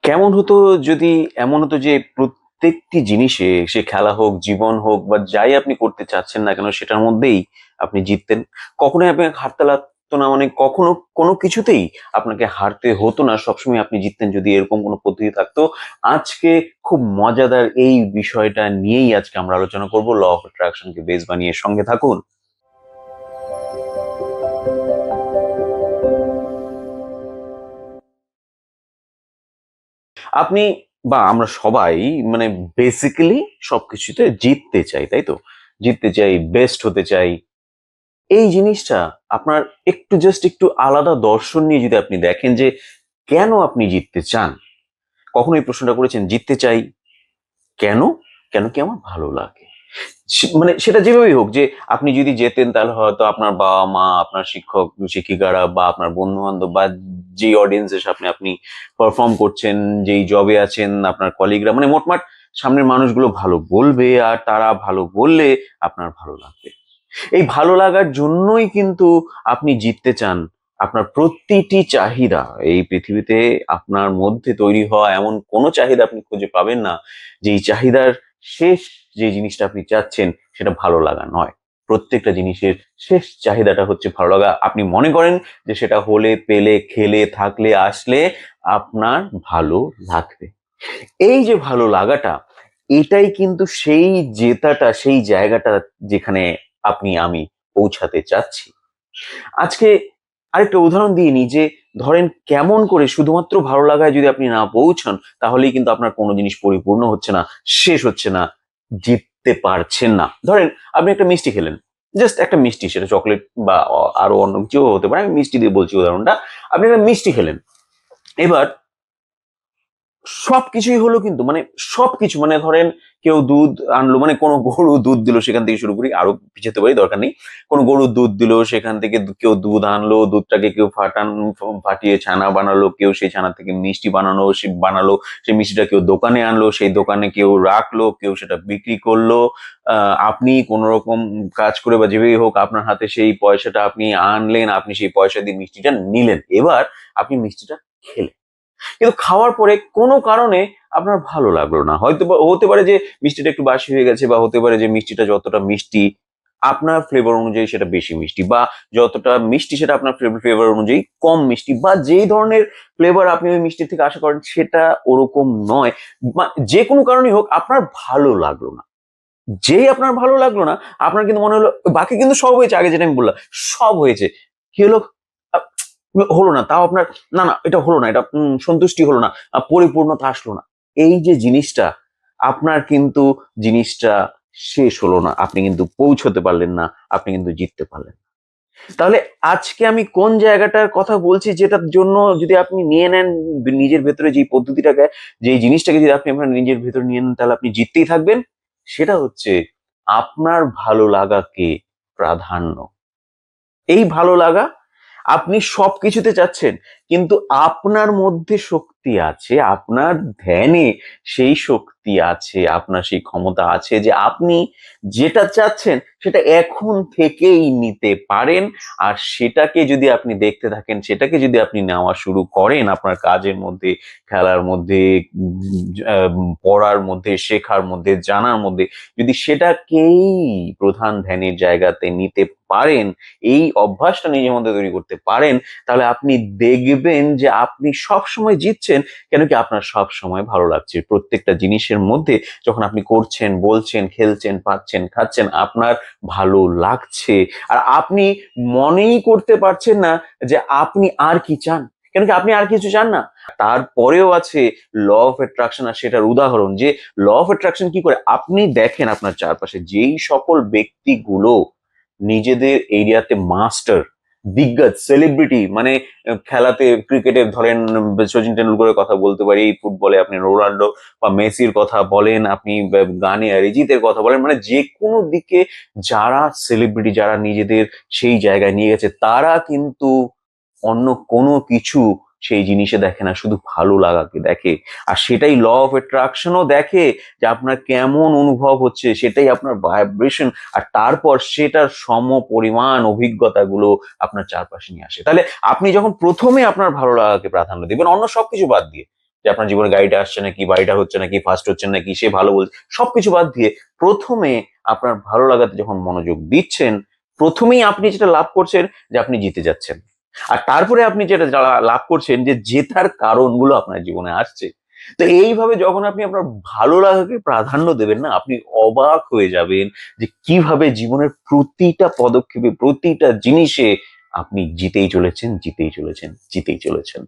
কেমন হতো যদি এমন হতো যে প্রত্যেকটি জিনিসে, সে খেলা হোক, জীবন হোক, বা যাই আপনি করতে চাচ্ছেন না কেন সেটার মধ্যেই আপনি জিততেন। কখনোই আপনাকে হারতে লাগতো না, মানে কখনো কোনো কিছুতেই আপনাকে হারতে হতো না, সবসময় আপনি জিততেন যদি এরকম কোনো পদ্ধতি থাকতো। আজকে খুব মজাদার এই বিষয়টা নিয়েই আজকে আমরা আলোচনা করব, ল অফ অ্যাট্রাকশনকে বেস বানিয়ে। সঙ্গে থাকুন। আপনি বা আমরা সবাই, মানে বেসিক্যালি সবকিছুতে জিততে চাই, তাই তো? জিততে চাই, বেস্ট হতে চাই। এই জিনিসটা আপনার একটু আলাদা দর্শন নিয়ে যদি আপনি দেখেন যে কেন আপনি জিততে চান, কখনো এই প্রশ্নটা করেছেন জিততে চাই কেন? কেন কি আমার ভালো লাগে? মানে সেটা যেভাবেই হোক, যে আপনি যদি যেতেন তাহলে হয়তো আপনার বাবা মা, আপনার শিক্ষক শিক্ষিকারা, বা আপনার বন্ধু বান্ধব, বা যেই অডিয়েন্সের সামনে আপনি পারফর্ম করছেন, যেই জবে আছেন, আপনার কলিগরা, মানে মোটমাট সামনের মানুষগুলো ভালো বলবে, আর তারা ভালো বললে আপনার ভালো লাগবে। এই ভালো লাগার জন্যই কিন্তু আপনি জিততে চান। আপনার প্রতিটি চাহিদা এই পৃথিবীতে, আপনার মধ্যে তৈরি হওয়া এমন কোনো চাহিদা আপনি খুঁজে পাবেন না যেই চাহিদার শেষ, যে জিনিসটা আপনি চাচ্ছেন সেটা ভালো লাগা নয়। প্রত্যেকটা জিনিসের শেষ চাহিদাটা হচ্ছে ভালো লাগা। আপনি মনে করেন যে সেটা হলে, পেলে, খেলে, থাকলে, আসলে আপনার ভালো লাগবে। এই যে ভালো লাগাটা, এটাই কিন্তু সেই জেতাটা, সেই জায়গাটা যেখানে আপনি আমি পৌঁছাতে চাচ্ছি। আজকে আরেকটা উদাহরণ দিয়ে নিই, যে ধরেন কেমন করে শুধুমাত্র ভালো লাগায় যদি আপনি না পৌঁছান, তাহলেই কিন্তু আপনার কোনো জিনিস পরিপূর্ণ হচ্ছে না, শেষ হচ্ছে না, জিততে পারছেন না। ধরেন আপনি একটা মিষ্টি খেলেন, জাস্ট একটা মিষ্টি, সেটা চকলেট বা আরো অন্য কিছু হতে পারে, আমি মিষ্টি দিয়ে বলছি উদাহরণটা। আপনি একটা মিষ্টি খেলেন, এবার সবকিছুই হলো কিন্তু, মানে সবকিছু, মানে ধরেন কেউ দুধ আনলো, মানে কোনো গরু দুধ দিল, সেখান থেকে শুরু করি, আরো পিছাতে পারি, দরকার নেই। কোনো গরুর দুধ দিল, সেখান থেকে কেউ দুধ আনলো, দুধটাকে কেউ ফাটিয়ে ছানা বানালো, কেউ সেই ছানা থেকে মিষ্টি বানালো, সেই মিষ্টিটা কেউ দোকানে আনলো, সেই দোকানে কেউ রাখলো, কেউ সেটা বিক্রি করলো। আপনি কোন রকম কাজ করে বা যেভাবেই হোক, আপনার হাতে সেই পয়সাটা আপনি আনলেন, আপনি সেই পয়সা দিয়ে মিষ্টিটা নিলেন, এবার আপনি মিষ্টিটা খেলেন। কিন্তু খাওয়ার পরে কোনো কারণে আপনার ভালো লাগলো না, হয়তো হতে পারে যে মিষ্টিটা একটু বাসি হয়ে গেছে, বা হতে পারে যে মিষ্টিটা যতটা মিষ্টি আপনার ফ্লেভার অনুযায়ী সেটা বেশি মিষ্টি, বা যতটা মিষ্টি সেটা আপনার ফ্লেভার অনুযায়ী কম মিষ্টি, বা যেই ধরনের ফ্লেভার আপনি ওই মিষ্টি থেকে আশা করেন সেটা ওরকম নয়। যে কোনো কারণেই হোক আপনার ভালো লাগলো না। যেই আপনার ভালো লাগলো না, আপনার কিন্তু মনে হলো বাকি কিন্তু সব হয়েছে, আগে যেটা আমি বললাম সব হয়েছে, কি হলো? আহ, হলো না, তাও আপনার না না এটা হলো না, এটা সন্তুষ্টি হলো না, পরিপূর্ণতা আসলো না। এই যে জিনিসটা, আপনার কিন্তু জিনিসটা শেষ হলো না, আপনি কিন্তু পৌঁছতে পারলেন না, আপনি কিন্তু জিততে পারলেন না। তাহলে আজকে আমি কোন জায়গাটার কথা বলছি, যেটার জন্য যদি আপনি নিয়ে নেন নিজের ভেতরে, যে পদ্ধতিটাকে, যে জিনিসটাকে যদি আপনি আপনার নিজের ভেতরে নিয়ে নেন, তাহলে আপনি জিততেই থাকবেন। সেটা হচ্ছে আপনার ভালো লাগাকে প্রাধান্য। এই ভালো লাগা, আপনি সবকিছুতে চাচ্ছেন, কিন্তু আপনার মধ্যে শক্তি আছে, আপনার ধ্যানে সেই শক্তি আছে, আপনার সেই ক্ষমতা আছে যে আপনি যেটা চাচ্ছেন সেটা এখন থেকেই নিতে পারেন। আর সেটাকে যদি আপনি দেখতে থাকেন, সেটাকে যদি আপনি নেওয়া শুরু করেন আপনার কাজের মধ্যে, খেলার মধ্যে, পড়ার মধ্যে, শেখার মধ্যে, জানার মধ্যে, যদি সেটাকেই প্রধান ধ্যানের জায়গাতে নিতে পারেন, এই অভ্যাসটা নিজের মধ্যে তৈরি করতে পারেন, তাহলে আপনি দেখবেন যে আপনি সব সময় জিতছেন। কেন কি? আপনার সব সময় ভালো লাগছে প্রত্যেকটা জিনিসের মধ্যে। যখন আপনি করছেন, বলছেন, খেলছেন, পাচ্ছেন, খাচ্ছেন, আপনার ভালো লাগছে। আর আপনি মনেই করতে পারছেন না যে আপনি আর কি চান। কেন কি? আপনি আর কিছু চান না। তারপরেও আছে ল অফ অ্যাট্রাকশন, আর সেটার উদাহরণ, যে ল অফ অ্যাট্রাকশন কি করে, আপনি দেখেন আপনার চারপাশে যেই সকল ব্যক্তিগুলো নিজেদের এরিয়াতে মাস্টার, দিগ্গজ, সেলিব্রিটি, মানে খেলাতে, ক্রিকেটে ধরেন সচিন টেন্ডুলকরের কথা বলতে পারি, ফুটবলে আপনি রোনাল্ডো বা মেসির কথা বলেন, আপনি গানে অরিজিতের কথা বলেন, মানে যে কোনো দিকে যারা সেলিব্রিটি, যারা নিজেদের সেই জায়গায় নিয়ে গেছে, তারা কিন্তু অন্য কোনো কিছু সেই জিনিসে দেখে না, শুধু ভালো লাগাকে দেখে। আর সেটাই ল অফ অ্যাট্রাকশনও দেখে, যে আপনার কেমন অনুভব হচ্ছে, সেটাই আপনার ভাইব্রেশন, আর তারপর সেটার সম পরিমাণ অভিজ্ঞতাগুলো আপনার চারপাশে নিয়ে আসে। তাহলে আপনি যখন প্রথমে আপনার ভালো লাগাকে প্রাধান্য দিবেন, অন্য সবকিছু বাদ দিয়ে, যে আপনার জীবনে গাড়িটা আসছে নাকি, বাড়িটা হচ্ছে নাকি, ফার্স্ট হচ্ছে নাকি, সে ভালো বলছে, সবকিছু বাদ দিয়ে প্রথমে আপনার ভালো লাগাতে যখন মনোযোগ দিচ্ছেন, প্রথমেই আপনি যেটা লাভ করছেন যে আপনি জিতে যাচ্ছেন। আর তারপরে আপনি যেটা লাভ করছেন যে জেতার কারণগুলো আপনার জীবনে আসছে। তো এইভাবে যখন আপনি আপনার ভালো লাগাকে প্রাধান্য দেবেন না, আপনি অবাক হয়ে যাবেন যে কিভাবে জীবনের প্রতিটা পদক্ষেপে, প্রতিটা জিনিসে আপনি জিতেই চলেছেন, জিতেই চলেছেন, জিতেই চলেছেন।